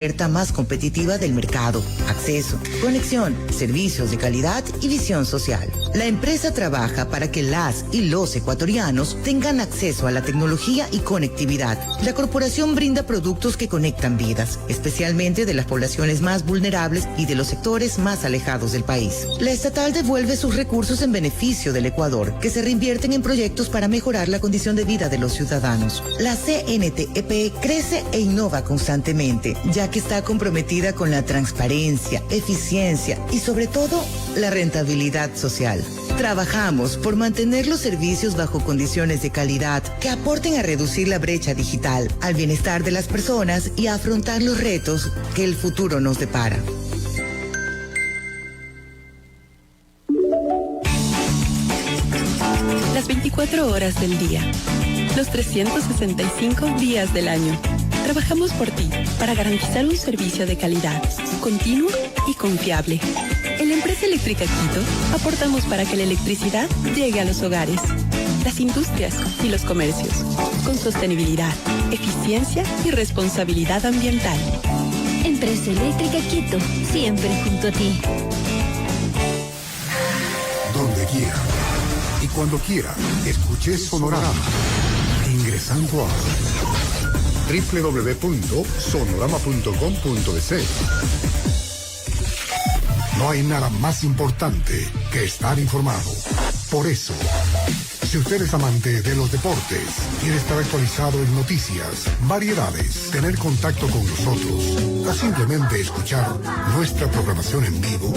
oferta más competitiva del mercado, acceso, conexión, servicios de calidad y visión social. La empresa trabaja para que las y los ecuatorianos tengan acceso a la tecnología y conectividad. La corporación brinda productos que conectan vidas, especialmente de las poblaciones más vulnerables y de los sectores más alejados del país. La estatal devuelve sus recursos en beneficio del Ecuador, que se reinvierten en proyectos para mejorar la condición de vida de los ciudadanos. La CNTEP crece e innova constantemente, ya que está comprometida con la transparencia, eficiencia y sobre todo la rentabilidad social. Trabajamos por mantener los servicios bajo condiciones de calidad que aporten a reducir la brecha digital, al bienestar de las personas y a afrontar los retos que el futuro nos depara. Las 24 horas del día, los 365 días del año. Trabajamos por ti para garantizar un servicio de calidad, continuo y confiable. En la empresa eléctrica Quito aportamos para que la electricidad llegue a los hogares, las industrias y los comercios, con sostenibilidad, eficiencia y responsabilidad ambiental. Empresa Eléctrica Quito, siempre junto a ti. Donde quiera y cuando quiera, escuche Sonorama. Ingresando a www.sonorama.com.es. No hay nada más importante que estar informado. Por eso, si usted es amante de los deportes, quiere estar actualizado en noticias, variedades, tener contacto con nosotros, o simplemente escuchar nuestra programación en vivo,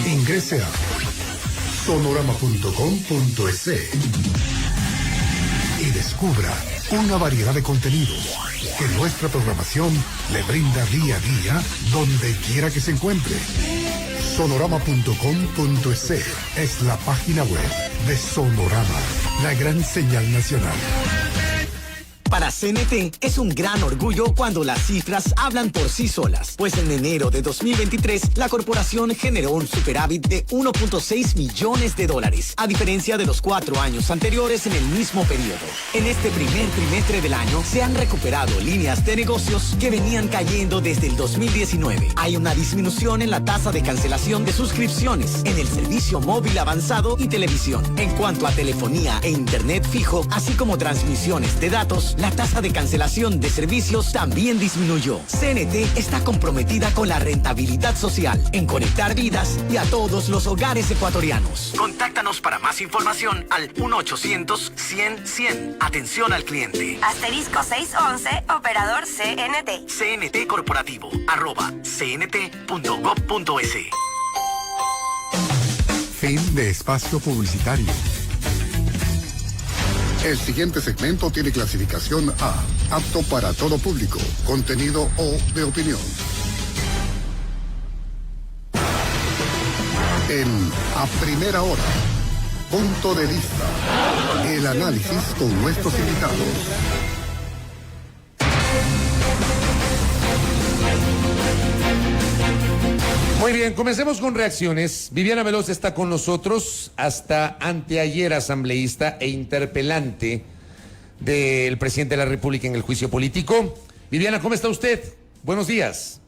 ingrese a sonorama.com.es y descubra una variedad de contenidos que nuestra programación le brinda día a día donde quiera que se encuentre. Sonorama.com.es es la página web de Sonorama, la gran señal nacional. Para CNT es un gran orgullo cuando las cifras hablan por sí solas, pues en enero de 2023 la corporación generó un superávit de 1.6 millones de dólares, a diferencia de los 4 años anteriores en el mismo periodo. En este primer trimestre del año se han recuperado líneas de negocios que venían cayendo desde el 2019. Hay una disminución en la tasa de cancelación de suscripciones en el servicio móvil avanzado y televisión. En cuanto a telefonía e internet fijo, así como transmisiones de datos, la tasa de cancelación de servicios también disminuyó. CNT está comprometida con la rentabilidad social, en conectar vidas y a todos los hogares ecuatorianos. Contáctanos para más información al 1-800-100-100. Atención al cliente. Asterisco 611, operador CNT. CNT Corporativo, @cnt.gov.es. Fin de espacio publicitario. El siguiente segmento tiene clasificación A, apto para todo público, contenido O de opinión. En A Primera Hora, punto de vista, el análisis con nuestros invitados. Muy bien, comencemos con reacciones. Viviana Veloz está con nosotros, hasta anteayer asambleísta e interpelante del presidente de la República en el juicio político. Viviana, ¿cómo está usted? Buenos días.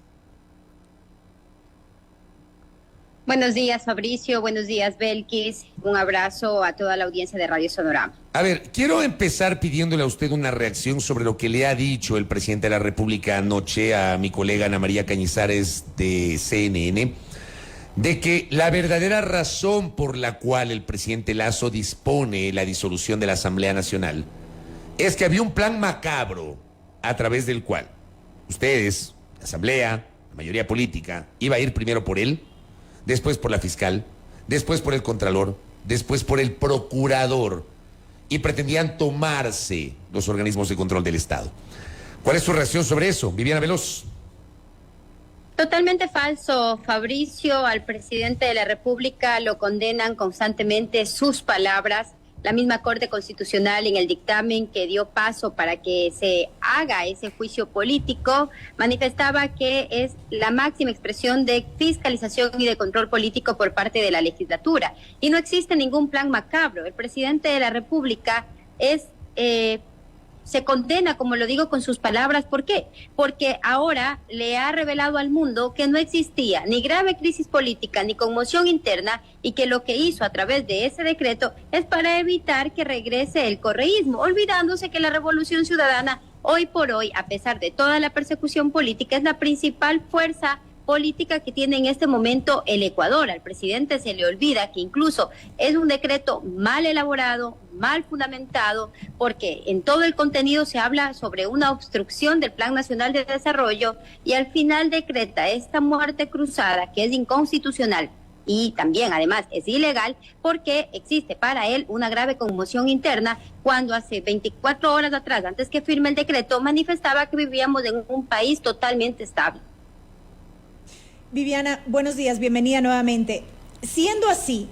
Buenos días, Fabricio. Buenos días, Belkis. Un abrazo a toda la audiencia de Radio Sonorama. A ver, quiero empezar pidiéndole a usted una reacción sobre lo que le ha dicho el presidente de la República anoche a mi colega Ana María Cañizares de CNN, de que la verdadera razón por la cual el presidente Lasso dispone la disolución de la Asamblea Nacional es que había un plan macabro a través del cual ustedes, la Asamblea, la mayoría política, iba a ir primero por él, después por la fiscal, después por el contralor, después por el procurador, y pretendían tomarse los organismos de control del Estado. ¿Cuál es su reacción sobre eso, Viviana Veloz? Totalmente falso, Fabricio. Al presidente de la República lo condenan constantemente sus palabras. La misma Corte Constitucional, en el dictamen que dio paso para que se haga ese juicio político, manifestaba que es la máxima expresión de fiscalización y de control político por parte de la legislatura. Y no existe ningún plan macabro. El presidente de la República es se condena, como lo digo con sus palabras. ¿Por qué? Porque ahora le ha revelado al mundo que no existía ni grave crisis política ni conmoción interna, y que lo que hizo a través de ese decreto es para evitar que regrese el correísmo, olvidándose que la Revolución Ciudadana hoy por hoy, a pesar de toda la persecución política, es la principal fuerza política que tiene en este momento el Ecuador. Al presidente se le olvida que incluso es un decreto mal elaborado, mal fundamentado, porque en todo el contenido se habla sobre una obstrucción del Plan Nacional de Desarrollo, y al final decreta esta muerte cruzada que es inconstitucional y también además es ilegal, porque existe para él una grave conmoción interna, cuando hace 24 horas atrás, antes que firme el decreto, manifestaba que vivíamos en un país totalmente estable. Viviana, buenos días, bienvenida nuevamente. Siendo así,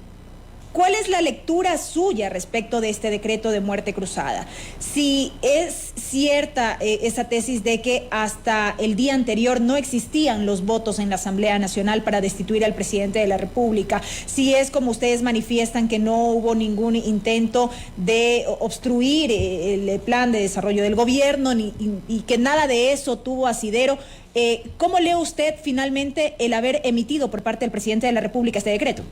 ¿cuál es la lectura suya respecto de este decreto de muerte cruzada? Si es cierta esa tesis de que hasta el día anterior no existían los votos en la Asamblea Nacional para destituir al presidente de la República, si es como ustedes manifiestan que no hubo ningún intento de obstruir el plan de desarrollo del gobierno y que nada de eso tuvo asidero, ¿cómo lee usted finalmente el haber emitido por parte del presidente de la República este decreto?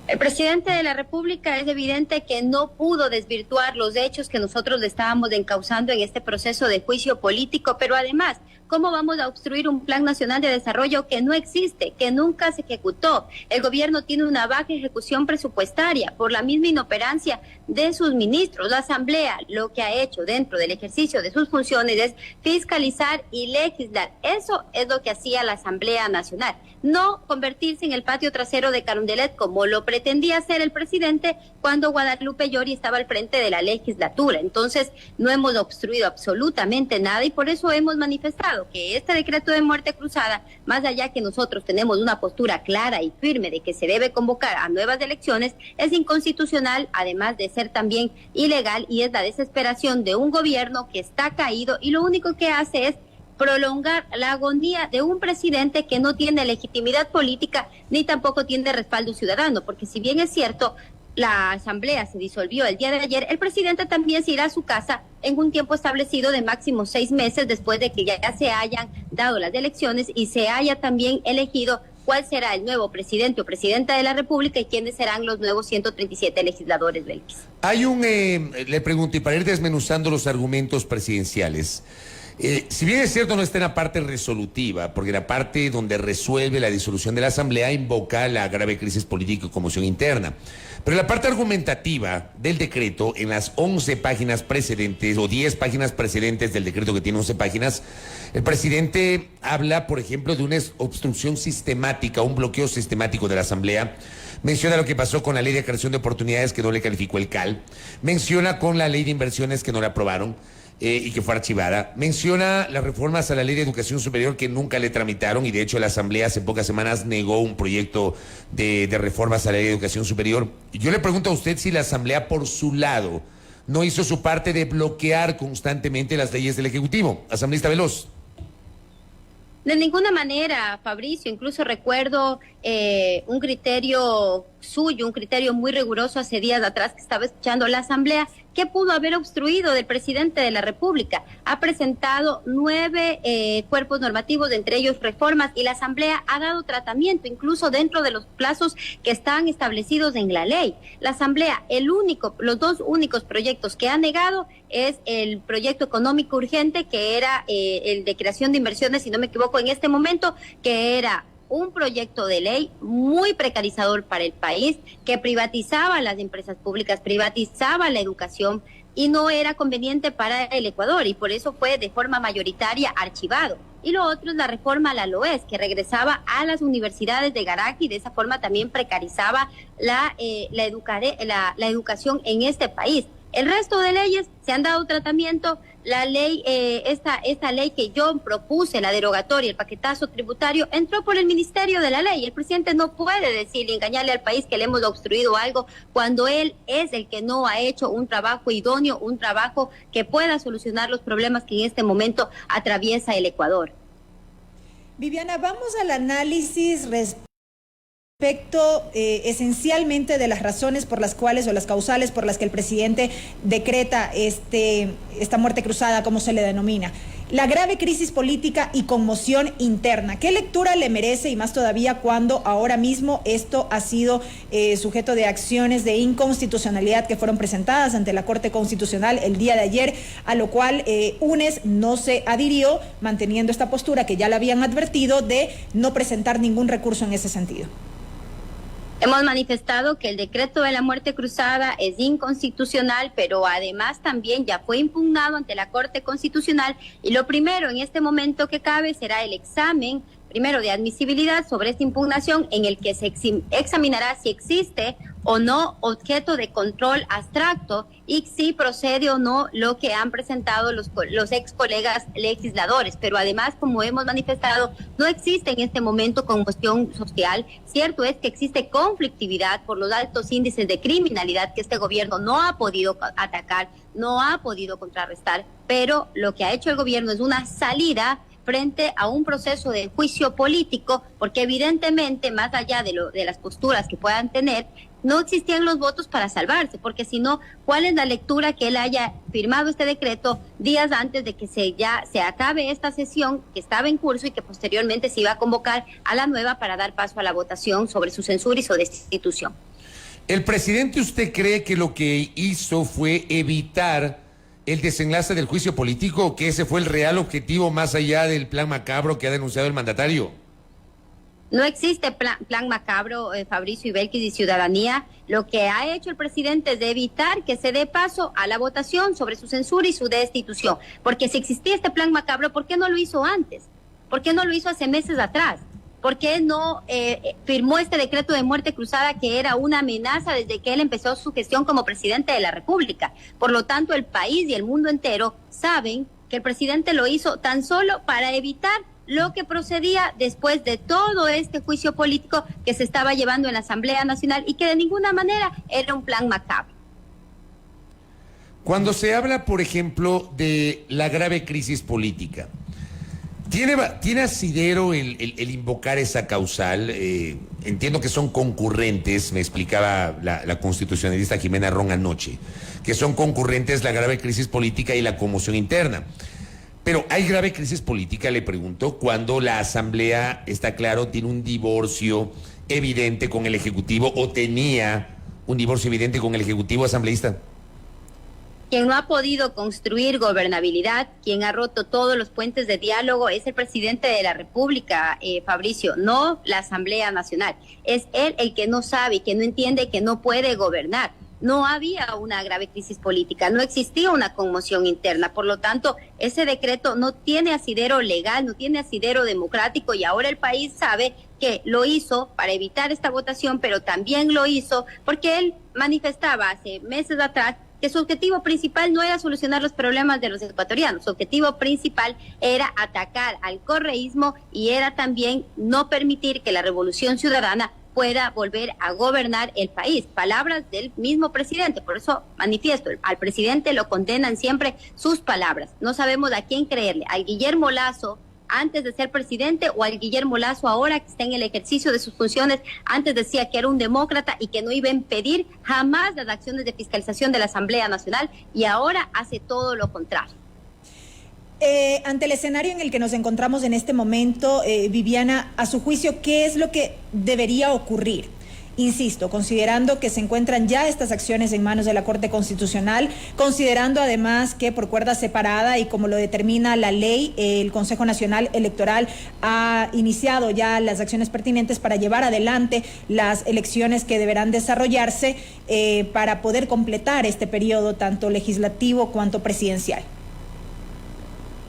El presidente de la República es evidente que no pudo desvirtuar los hechos que nosotros le estábamos encauzando en este proceso de juicio político, pero además, ¿cómo vamos a obstruir un plan nacional de desarrollo que no existe, que nunca se ejecutó? El gobierno tiene una baja ejecución presupuestaria por la misma inoperancia de sus ministros. La Asamblea lo que ha hecho dentro del ejercicio de sus funciones es fiscalizar y legislar. Eso es lo que hacía la Asamblea Nacional, no convertirse en el patio trasero de Carondelet como lo pretendía hacer el presidente cuando Guadalupe Llori estaba al frente de la legislatura. Entonces, no hemos obstruido absolutamente nada, y por eso hemos manifestado que este decreto de muerte cruzada, más allá que nosotros tenemos una postura clara y firme de que se debe convocar a nuevas elecciones, es inconstitucional, además de ser también ilegal, y es la desesperación de un gobierno que está caído y lo único que hace es prolongar la agonía de un presidente que no tiene legitimidad política ni tampoco tiene respaldo ciudadano, porque si bien es cierto, la Asamblea se disolvió el día de ayer, el presidente también se irá a su casa en un tiempo establecido de máximo 6 meses después de que ya se hayan dado las elecciones y se haya también elegido cuál será el nuevo presidente o presidenta de la República y quiénes serán los nuevos 137 legisladores del país. Hay le pregunto, y para ir desmenuzando los argumentos presidenciales, si bien es cierto no está en la parte resolutiva, porque la parte donde resuelve la disolución de la Asamblea invoca la grave crisis política y conmoción interna, pero la parte argumentativa del decreto, en las 11 páginas precedentes o 10 páginas precedentes del decreto que tiene 11 páginas, el presidente habla, por ejemplo, de una obstrucción sistemática, un bloqueo sistemático de la Asamblea. Menciona lo que pasó con la ley de creación de oportunidades que no le calificó el CAL, menciona con la ley de inversiones que no la aprobaron, y que fue archivada. Menciona las reformas a la Ley de Educación Superior que nunca le tramitaron, y de hecho la Asamblea hace pocas semanas negó un proyecto de reformas a la Ley de Educación Superior. Yo le pregunto a usted si la Asamblea por su lado no hizo su parte de bloquear constantemente las leyes del Ejecutivo. Asambleísta Veloz. De ninguna manera, Fabricio. Incluso recuerdo un criterio suyo, un criterio muy riguroso hace días atrás que estaba escuchando la Asamblea. ¿Qué pudo haber obstruido del presidente de la República? Ha presentado 9 cuerpos normativos, entre ellos reformas, y la Asamblea ha dado tratamiento, incluso dentro de los plazos que están establecidos en la ley. La Asamblea, los 2 únicos proyectos que ha negado es el proyecto económico urgente, que era el de creación de inversiones, si no me equivoco en este momento, que era un proyecto de ley muy precarizador para el país, que privatizaba las empresas públicas, privatizaba la educación y no era conveniente para el Ecuador, y por eso fue de forma mayoritaria archivado. Y lo otro es la reforma a la LOES, que regresaba a las universidades de garaje y de esa forma también precarizaba la educación en este país. El resto de leyes se han dado tratamiento. La ley, esta ley que yo propuse, la derogatoria, el paquetazo tributario, entró por el Ministerio de la Ley. El presidente no puede decir y engañarle al país que le hemos obstruido algo cuando él es el que no ha hecho un trabajo idóneo, un trabajo que pueda solucionar los problemas que en este momento atraviesa el Ecuador. Viviana, vamos al análisis respecto respecto esencialmente de las razones por las cuales o las causales por las que el presidente decreta esta muerte cruzada, como se le denomina. La grave crisis política y conmoción interna. ¿Qué lectura le merece, y más todavía cuando ahora mismo esto ha sido sujeto de acciones de inconstitucionalidad que fueron presentadas ante la Corte Constitucional el día de ayer, a lo cual UNES no se adhirió, manteniendo esta postura que ya le habían advertido de no presentar ningún recurso en ese sentido? Hemos manifestado que el decreto de la muerte cruzada es inconstitucional, pero además también ya fue impugnado ante la Corte Constitucional, y lo primero en este momento que cabe será el examen primero de admisibilidad sobre esta impugnación, en el que se examinará si existe o no objeto de control abstracto y si procede o no lo que han presentado los ex colegas legisladores. Pero además, como hemos manifestado, no existe en este momento conmoción social. Cierto es que existe conflictividad por los altos índices de criminalidad que este gobierno no ha podido atacar, no ha podido contrarrestar, pero lo que ha hecho el gobierno es una salida frente a un proceso de juicio político, porque evidentemente, más allá de las posturas que puedan tener, no existían los votos para salvarse, porque si no, ¿cuál es la lectura que él haya firmado este decreto días antes de que se acabe esta sesión que estaba en curso y que posteriormente se iba a convocar a la nueva para dar paso a la votación sobre su censura y su destitución? ¿El presidente, usted cree que lo que hizo fue evitar el desenlace del juicio político, que ese fue el real objetivo más allá del plan macabro que ha denunciado el mandatario? No existe plan macabro, Fabricio y Belkis y ciudadanía. Lo que ha hecho el presidente es de evitar que se dé paso a la votación sobre su censura y su destitución. Porque si existía este plan macabro, ¿por qué no lo hizo antes? ¿Por qué no lo hizo hace meses atrás? ¿Por qué no firmó este decreto de muerte cruzada, que era una amenaza desde que él empezó su gestión como presidente de la República? Por lo tanto, el país y el mundo entero saben que el presidente lo hizo tan solo para evitar lo que procedía después de todo este juicio político que se estaba llevando en la Asamblea Nacional y que de ninguna manera era un plan macabro. Cuando se habla, por ejemplo, de la grave crisis política, ¿tiene asidero el invocar esa causal? Entiendo que son concurrentes, me explicaba la constitucionalista Jimena Ron anoche, que son concurrentes la grave crisis política y la conmoción interna. Pero ¿hay grave crisis política, le pregunto, cuando la Asamblea, está claro, tiene un divorcio evidente con el Ejecutivo, o tenía un divorcio evidente con el Ejecutivo asambleísta? Quien no ha podido construir gobernabilidad, quien ha roto todos los puentes de diálogo, es el presidente de la República, Fabricio, no la Asamblea Nacional. Es él el que no sabe y que no entiende que no puede gobernar. No había una grave crisis política, no existía una conmoción interna. Por lo tanto, ese decreto no tiene asidero legal, no tiene asidero democrático, y ahora el país sabe que lo hizo para evitar esta votación, pero también lo hizo porque él manifestaba hace meses atrás que su objetivo principal no era solucionar los problemas de los ecuatorianos. Su objetivo principal era atacar al correísmo y era también no permitir que la Revolución Ciudadana pueda volver a gobernar el país. Palabras del mismo presidente. Por eso manifiesto, al presidente lo condenan siempre sus palabras. No sabemos a quién creerle, al Guillermo Lasso antes de ser presidente, o al Guillermo Lasso ahora que está en el ejercicio de sus funciones. Antes decía que era un demócrata y que no iba a impedir jamás las acciones de fiscalización de la Asamblea Nacional, y ahora hace todo lo contrario. Ante el escenario en el que nos encontramos en este momento, Viviana, a su juicio, ¿qué es lo que debería ocurrir? Insisto, considerando que se encuentran ya estas acciones en manos de la Corte Constitucional, considerando además que por cuerda separada y como lo determina la ley, el Consejo Nacional Electoral ha iniciado ya las acciones pertinentes para llevar adelante las elecciones que deberán desarrollarse para poder completar este periodo tanto legislativo cuanto presidencial.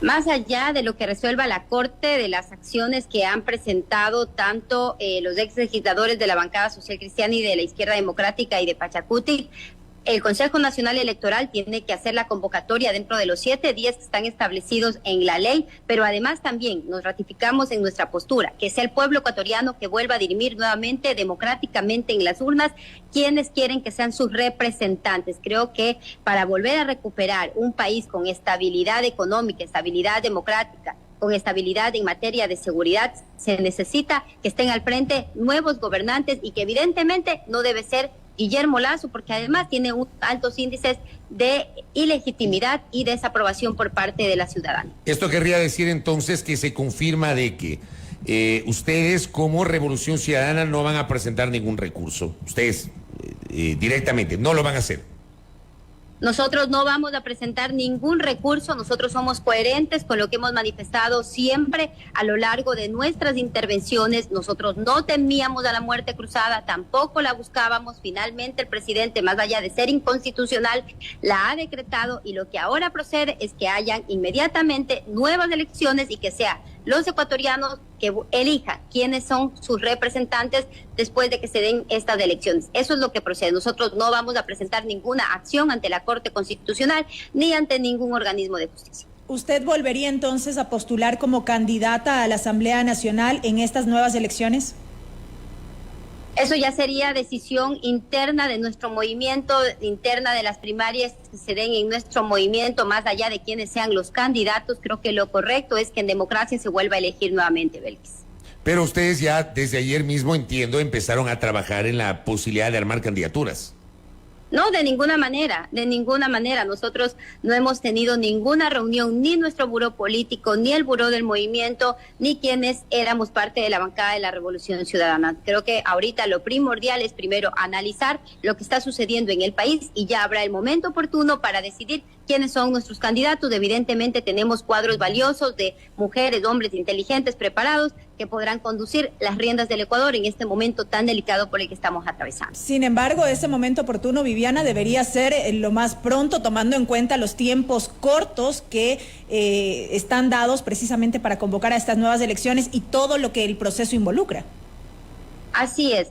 Más allá de lo que resuelva la Corte, de las acciones que han presentado tanto los ex legisladores de la bancada social cristiana y de la izquierda democrática y de Pachacuti, el Consejo Nacional Electoral tiene que hacer la convocatoria dentro de los 7 días que están establecidos en la ley, pero además también nos ratificamos en nuestra postura, que sea el pueblo ecuatoriano que vuelva a dirimir nuevamente democráticamente en las urnas quienes quieren que sean sus representantes. Creo que para volver a recuperar un país con estabilidad económica, estabilidad democrática, con estabilidad en materia de seguridad. Se necesita que estén al frente nuevos gobernantes y que evidentemente no debe ser Guillermo Lasso, porque además tiene altos índices de ilegitimidad y desaprobación por parte de la ciudadanía. Esto querría decir entonces que se confirma de que ustedes como Revolución Ciudadana no van a presentar ningún recurso. Ustedes directamente no lo van a hacer. Nosotros no vamos a presentar ningún recurso, nosotros somos coherentes con lo que hemos manifestado siempre a lo largo de nuestras intervenciones. Nosotros no temíamos a la muerte cruzada, tampoco la buscábamos. Finalmente el presidente, más allá de ser inconstitucional, la ha decretado, y lo que ahora procede es que hayan inmediatamente nuevas elecciones y que sea los ecuatorianos que elijan quiénes son sus representantes después de que se den estas elecciones. Eso es lo que procede. Nosotros no vamos a presentar ninguna acción ante la Corte Constitucional ni ante ningún organismo de justicia. ¿Usted volvería entonces a postular como candidata a la Asamblea Nacional en estas nuevas elecciones? Eso ya sería decisión interna de nuestro movimiento, interna de las primarias que se den en nuestro movimiento, más allá de quienes sean los candidatos. Creo que lo correcto es que en democracia se vuelva a elegir nuevamente, Belkis. Pero ustedes ya desde ayer mismo, entiendo, empezaron a trabajar en la posibilidad de armar candidaturas. No, de ninguna manera, de ninguna manera. Nosotros no hemos tenido ninguna reunión, ni nuestro buró político, ni el buró del movimiento, ni quienes éramos parte de la bancada de la Revolución Ciudadana. Creo que ahorita lo primordial es primero analizar lo que está sucediendo en el país y ya habrá el momento oportuno para decidir quiénes son nuestros candidatos. Evidentemente tenemos cuadros valiosos de mujeres, hombres inteligentes, preparados, que podrán conducir las riendas del Ecuador en este momento tan delicado por el que estamos atravesando. Sin embargo, ese momento oportuno, Viviana, debería ser lo más pronto, tomando en cuenta los tiempos cortos que están dados precisamente para convocar a estas nuevas elecciones y todo lo que el proceso involucra. Así es.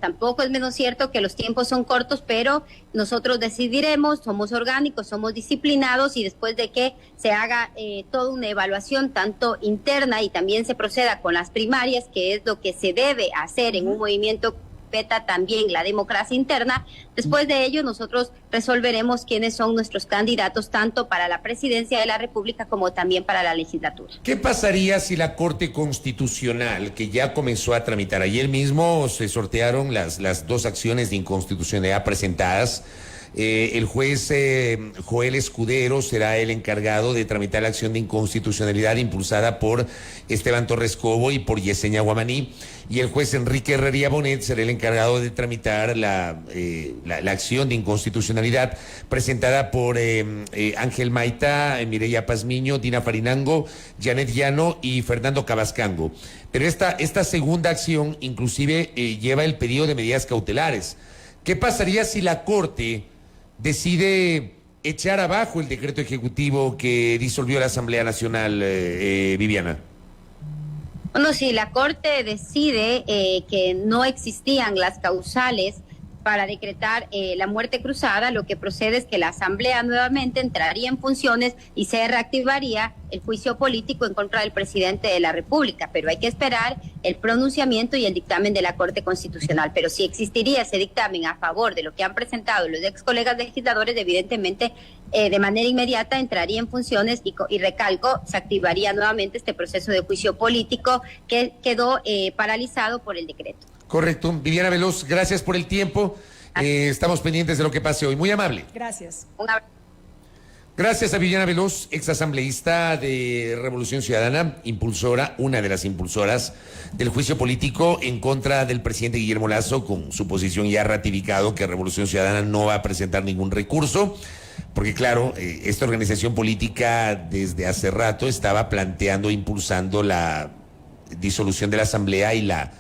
Tampoco es menos cierto que los tiempos son cortos, pero nosotros decidiremos, somos orgánicos, somos disciplinados, y después de que se haga toda una evaluación tanto interna y también se proceda con las primarias, que es lo que se debe hacer en un movimiento que respeta también la democracia interna. Después de ello nosotros resolveremos quiénes son nuestros candidatos tanto para la presidencia de la República como también para la legislatura. ¿Qué pasaría si la Corte Constitucional, que ya comenzó a tramitar ayer mismo, se sortearon las dos acciones de inconstitucionalidad presentadas? El juez Joel Escudero será el encargado de tramitar la acción de inconstitucionalidad impulsada por Esteban Torres Cobo y por Yesenia Guamaní, y el juez Enrique Herrería Bonet será el encargado de tramitar la acción de inconstitucionalidad presentada por Ángel Maita, Mireya Pazmiño, Dina Farinango, Janet Llano y Fernando Cabascango. Pero esta segunda acción inclusive lleva el pedido de medidas cautelares. ¿Qué pasaría si la Corte decide echar abajo el decreto ejecutivo que disolvió la Asamblea Nacional, Viviana? Bueno, si la Corte decide que no existían las causales para decretar la muerte cruzada, lo que procede es que la Asamblea nuevamente entraría en funciones y se reactivaría el juicio político en contra del presidente de la República, pero hay que esperar el pronunciamiento y el dictamen de la Corte Constitucional. Pero si existiría ese dictamen a favor de lo que han presentado los ex colegas legisladores, evidentemente de manera inmediata entraría en funciones y recalco, se activaría nuevamente este proceso de juicio político que quedó paralizado por el decreto. Correcto. Viviana Veloz, gracias por el tiempo. Estamos pendientes de lo que pase hoy. Muy amable. Gracias. Un abrazo. Gracias a Viviana Veloz, exasambleísta de Revolución Ciudadana, impulsora, una de las impulsoras del juicio político en contra del presidente Guillermo Lasso, con su posición ya ratificado que Revolución Ciudadana no va a presentar ningún recurso, porque claro, esta organización política desde hace rato estaba planteando, impulsando la disolución de la Asamblea y la